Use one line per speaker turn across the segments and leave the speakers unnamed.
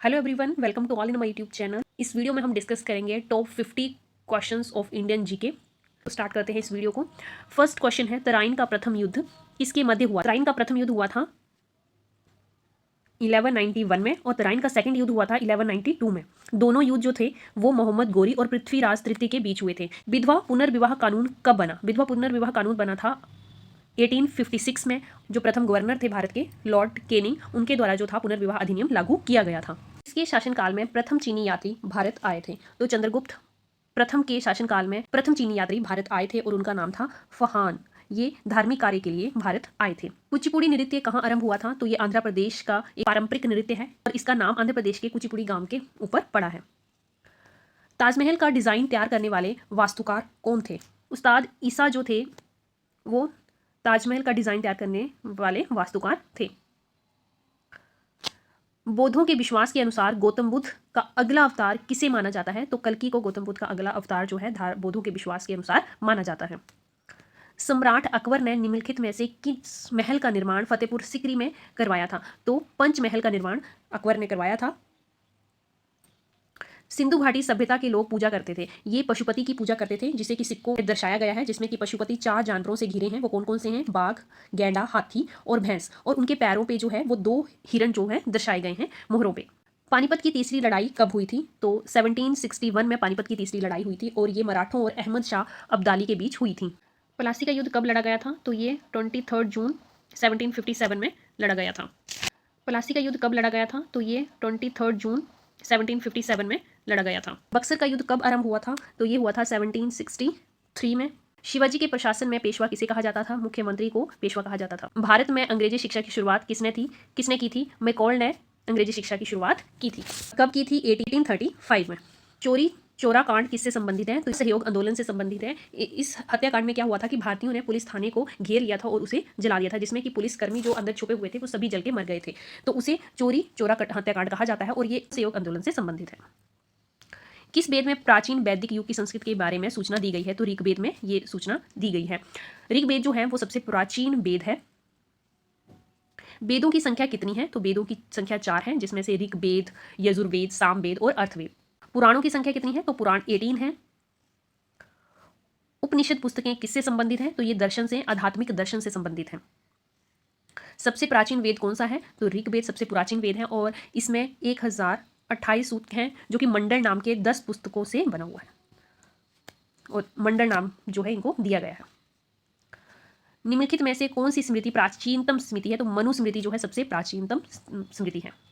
Hello everyone, welcome to all in my YouTube channel. इस video में हम discuss करेंगे top 50 questions of Indian GK. तो start करते हैं इस वीडियो को। फर्स्ट क्वेश्चन है, तराइन का प्रथम युद्ध किसके मध्य हुआ? तराइन का प्रथम युद्ध हुआ था 1191 में और तराइन का सेकंड युद्ध हुआ था 1192 में। दोनों युद्ध जो थे वो मोहम्मद गोरी और पृथ्वीराज तृतीय के बीच हुए थे। विधवा पुनर्विवाह कानून कब बना? विधवा पुनर्विवाह कानून बना था 1856 में। जो प्रथम गवर्नर थे भारत के, लॉर्ड केनिंग, उनके द्वारा जो था पुनर्विवाह अधिनियम लागू किया गया था। इसके शासनकाल में प्रथम चीनी यात्री भारत आए थे। तो चंद्रगुप्त प्रथम के शासनकाल में प्रथम चीनी यात्री भारत आए थे और उनका नाम था फहान। ये धार्मिक कार्य के लिए भारत आए थे। कुचिपुड़ी नृत्य कहाँ आरंभ हुआ था? तो ये आंध्र प्रदेश का एक पारंपरिक नृत्य है और इसका नाम आंध्र प्रदेश के कुचिपुड़ी गांव के ऊपर पड़ा है। ताजमहल का डिजाइन तैयार करने वाले वास्तुकार कौन थे? उस्ताद ईसा जो थे वो ताजमहल का डिजाइन तैयार करने वाले वास्तुकार थे। बौद्धों के विश्वास के अनुसार गौतम बुद्ध का अगला अवतार किसे माना जाता है? तो कल्कि को गौतम बुद्ध का अगला अवतार जो है बौद्धों के विश्वास के अनुसार माना जाता है। सम्राट अकबर ने निम्नलिखित में से किस महल का निर्माण फतेहपुर सिकरी में करवाया था? तो पंचमहल का निर्माण अकबर ने करवाया था। सिंधु घाटी सभ्यता के लोग पूजा करते थे। ये पशुपति की पूजा करते थे, जिसे कि सिक्कों में दर्शाया गया है, जिसमें कि पशुपति 4 जानवरों से घिरे हैं। वो कौन कौन से हैं? बाघ, गैंडा, हाथी और भैंस। और उनके पैरों पे जो है वो 2 हिरण जो है दर्शाए गए हैं मोहरों पे। पानीपत की तीसरी लड़ाई कब हुई थी? तो 1761 में पानीपत की तीसरी लड़ाई हुई थी और ये मराठों और अहमद शाह अब्दाली के बीच हुई थी। प्लासी का युद्ध कब लड़ा गया था? तो ये 23 जून 1757 में लड़ा गया था। प्लासी का युद्ध कब लड़ा गया था? तो ये 23 जून 1757 में लड़ा गया था। बक्सर का युद्ध कब आरंभ हुआ था? तो ये हुआ था 1763 में। शिवाजी के प्रशासन में पेशवा किसे कहा जाता था? मुख्यमंत्री को पेशवा कहा जाता था। भारत में अंग्रेजी शिक्षा की शुरुआत किसने की थी? मैकॉल ने अंग्रेजी शिक्षा की शुरुआत की थी। कब की थी? 1835 में। चोरी चोरा कांड किससे संबंधित है? तो सहयोग आंदोलन से संबंधित है। इस हत्याकांड में क्या हुआ था कि भारतीयों ने पुलिस थाने को घेर लिया था और उसे जला दिया था, जिसमें कि पुलिसकर्मी जो अंदर छुपे हुए थे वो सभी जल के मर गए थे। तो उसे चोरी चोरा हत्याकांड कहा जाता है और ये सहयोग आंदोलन से संबंधित है। किस वेद में प्राचीन वैदिक युग की संस्कृति के बारे में सूचना दी गई है? तो ऋग्वेद में ये सूचना दी गई है। ऋग्वेद जो है वो सबसे प्राचीन वेद है। वेदों की संख्या कितनी है? तो वेदों की संख्या 4 है, जिसमें से ऋग्वेद, यजुर्वेद, सामवेद और अर्थवेद। पुराणों की संख्या कितनी है? तो पुराण 18 है। उपनिषद पुस्तकें किससे संबंधित हैं? तो ये दर्शन से, आध्यात्मिक दर्शन से संबंधित हैं। सबसे प्राचीन वेद कौन सा है? तो ऋग्वेद सबसे प्राचीन वेद है और इसमें 1028 सूक्त हैं, जो कि मंडल नाम के 10 पुस्तकों से बना हुआ है और मंडल नाम जो है इनको दिया गया है। निम्नलिखित में से कौन सी स्मृति प्राचीनतम स्मृति है? तो मनुस्मृति जो है सबसे प्राचीनतम स्मृति है।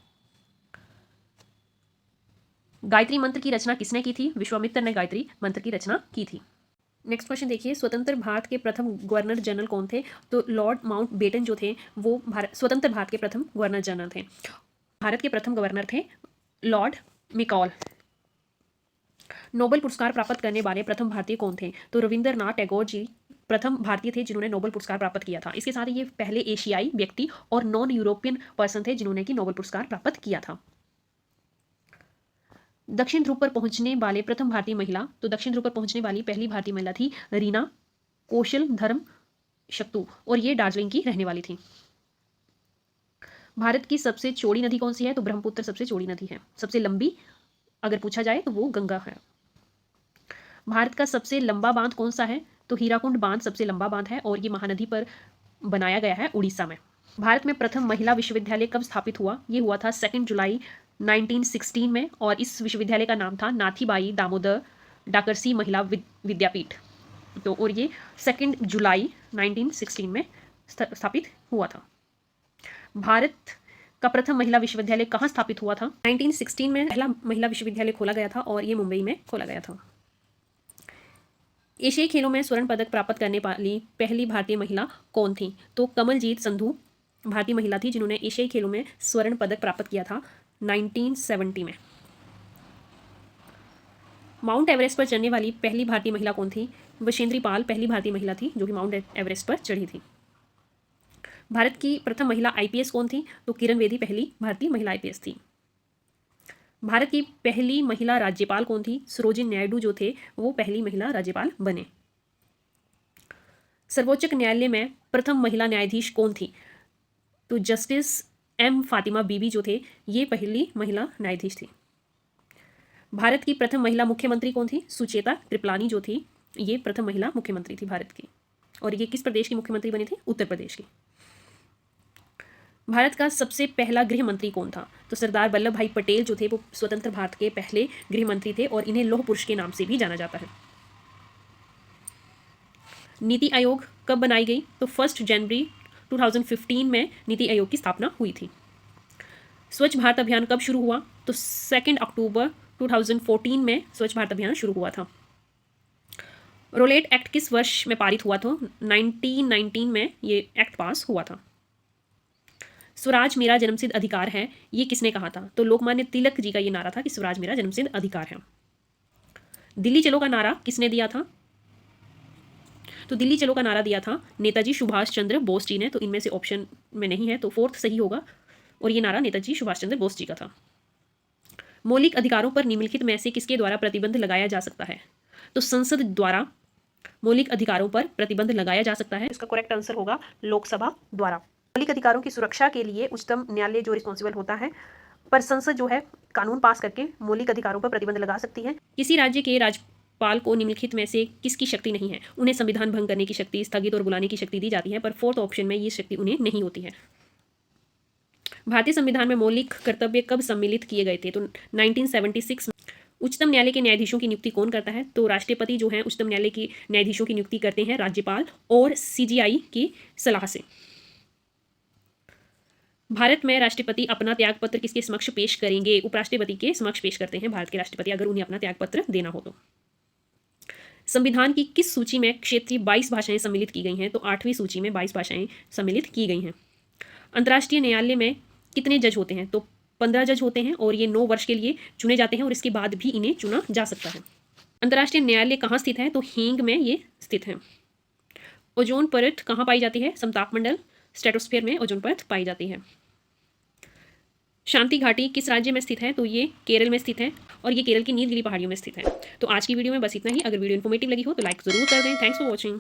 गायत्री मंत्र की रचना किसने की थी? विश्वामित्र ने गायत्री मंत्र की रचना की थी। नेक्स्ट क्वेश्चन देखिए, स्वतंत्र भारत के प्रथम गवर्नर जनरल कौन थे? तो लॉर्ड माउंटबेटन जो थे वो स्वतंत्र भारत के प्रथम गवर्नर जनरल थे। भारत के प्रथम गवर्नर थे लॉर्ड मिकॉल। नोबेल पुरस्कार प्राप्त करने वाले प्रथम भारतीय कौन थे? तो रविंद्रनाथ टैगोर जी प्रथम भारतीय थे जिन्होंने नोबेल पुरस्कार प्राप्त किया था। इसके साथ ही ये पहले एशियाई व्यक्ति और नॉन यूरोपियन पर्सन थे जिन्होंने कि नोबेल पुरस्कार प्राप्त किया था। दक्षिण ध्रुव पर पहुंचने वाले प्रथम भारतीय महिला? तो दक्षिण ध्रुव पर पहुंचने वाली पहली भारतीय महिला थी रीना कौशल धर्म शक्तू और ये दार्जिलिंग की रहने वाली थी। भारत की सबसे चौड़ी नदी कौन सी है? तो ब्रह्मपुत्र सबसे चौड़ी नदी है। सबसे लंबी अगर पूछा जाए तो वो गंगा है। भारत का सबसे लंबा बांध कौन सा है? तो हीराकुंड बांध सबसे लंबा बांध है और ये महानदी पर बनाया गया है उड़ीसा में। भारत में प्रथम महिला विश्वविद्यालय कब स्थापित हुआ? ये हुआ था 2 जुलाई 1916 में और इस विश्वविद्यालय का नाम था नाथीबाई दामोदर डाकरसी महिला विद्यापीठ। तो और ये 2 जुलाई 1916 में स्थापित हुआ था। भारत का प्रथम महिला विश्वविद्यालय कहाँ स्थापित हुआ था? 1916 में पहला महिला विश्वविद्यालय खोला गया था और ये मुंबई में खोला गया था। एशियाई खेलों में स्वर्ण पदक प्राप्त करने वाली पहली भारतीय महिला कौन थी? तो कमलजीत संधू भारतीय महिला थी जिन्होंने एशियाई खेलों में स्वर्ण पदक प्राप्त किया था 1970 में। माउंट एवरेस्ट पर चढ़ने वाली पहली भारतीय महिला कौन थी? वशेंद्री पाल पहली भारतीय महिला थी जो कि माउंट एवरेस्ट पर चढ़ी थी। भारत की प्रथम महिला आईपीएस कौन थी? तो किरण बेदी पहली भारतीय महिला आईपीएस थी। भारत की पहली महिला राज्यपाल कौन थी? सरोजिनी नायडू जो थे वो पहली महिला राज्यपाल बने। सर्वोच्च न्यायालय में प्रथम महिला न्यायाधीश कौन थी? तो जस्टिस एम फातिमा बीबी जो थे ये पहली महिला न्यायाधीश थी। भारत की प्रथम महिला मुख्यमंत्री कौन थी? सुचेता कृपलानी जो थी ये प्रथम महिला मुख्यमंत्री थी भारत की। और ये किस प्रदेश की मुख्यमंत्री बनी थी? उत्तर प्रदेश की। भारत का सबसे पहला गृह मंत्री कौन था? तो सरदार वल्लभ भाई पटेल जो थे वो स्वतंत्र भारत के पहले गृह मंत्री थे और इन्हें लौह पुरुष के नाम से भी जाना जाता है। नीति आयोग कब बनाई गई? तो 1 जनवरी 2015 में नीति आयोग की स्थापना हुई थी। स्वच्छ भारत अभियान कब शुरू हुआ? तो 2 अक्टूबर 2014 में स्वच्छ भारत अभियान शुरू हुआ था। रोलेट एक्ट किस वर्ष में पारित हुआ था? 1919 में ये एक्ट पास हुआ था। स्वराज मेरा जन्मसिद्ध अधिकार है ये किसने कहा था? तो लोकमान्य तिलक जी का ये नारा था कि स्वराज मेरा जन्मसिद्ध अधिकार है। दिल्ली चलो का नारा किसने दिया था? तो दिल्ली चलो का नारा दिया था नेताजी सुभाष चंद्र बोस जी ने। तो इनमें से ऑप्शन में नहीं है तो 4th सही होगा और ये नारा नेताजी सुभाष चंद्र बोस जी का था। मौलिक अधिकारों पर निम्नलिखित में से किसके द्वारा प्रतिबंध लगाया जा सकता है? तो संसद द्वारा मौलिक अधिकारों पर प्रतिबंध लगाया जा सकता है। इसका करेक्ट आंसर होगा लोकसभा द्वारा। मौलिक अधिकारों की सुरक्षा के लिए उच्चतम न्यायालय जो रिस्पॉन्सिबल होता है, पर संसद जो है कानून पास करके मौलिक अधिकारों पर प्रतिबंध लगा सकती है। किसी राज्य के राज्यपाल को निम्नलिखित में से किसकी शक्ति नहीं है? उन्हें संविधान भंग करने की शक्ति, स्थगित और बुलाने की शक्ति दी जाती है, पर 4th ऑप्शन में ये शक्ति उन्हें नहीं होती है। भारतीय संविधान में मौलिक कर्तव्य कब सम्मिलित किए गए थे? तो 1976 में। उच्चतम न्यायालय के न्यायाधीशों की नियुक्ति कौन करता है? तो राष्ट्रपति जो है उच्चतम न्यायालय की न्यायाधीशों की नियुक्ति करते हैं राज्यपाल और CGI की सलाह से। भारत में राष्ट्रपति अपना त्यागपत्र किसके समक्ष पेश करेंगे? उपराष्ट्रपति के समक्ष पेश करते हैं भारत के राष्ट्रपति, अगर उन्हें अपना त्यागपत्र देना हो तो। संविधान की किस सूची में क्षेत्रीय 22 भाषाएं सम्मिलित की गई हैं? तो 8वीं सूची में 22 भाषाएं सम्मिलित की गई हैं। अंतर्राष्ट्रीय न्यायालय में कितने जज होते हैं? तो 15 जज होते हैं और ये 9 वर्ष के लिए चुने जाते हैं और इसके बाद भी इन्हें चुना जा सकता है। अंतर्राष्ट्रीय न्यायालय कहाँ स्थित है? तो हेग में ये स्थित है। ओजोन परत कहाँ पाई जाती है? समतापमंडल स्ट्रेटोस्फीयर में ओजोन परत पाई जाती है। शांति घाटी किस राज्य में स्थित है? तो ये केरल में स्थित है और ये केरल की नीलगिरी पहाड़ियों में स्थित है। तो आज की वीडियो में बस इतना ही। अगर वीडियो इन्फॉर्मेटिव लगी हो तो लाइक ज़रूर कर दें। Thanks for watching.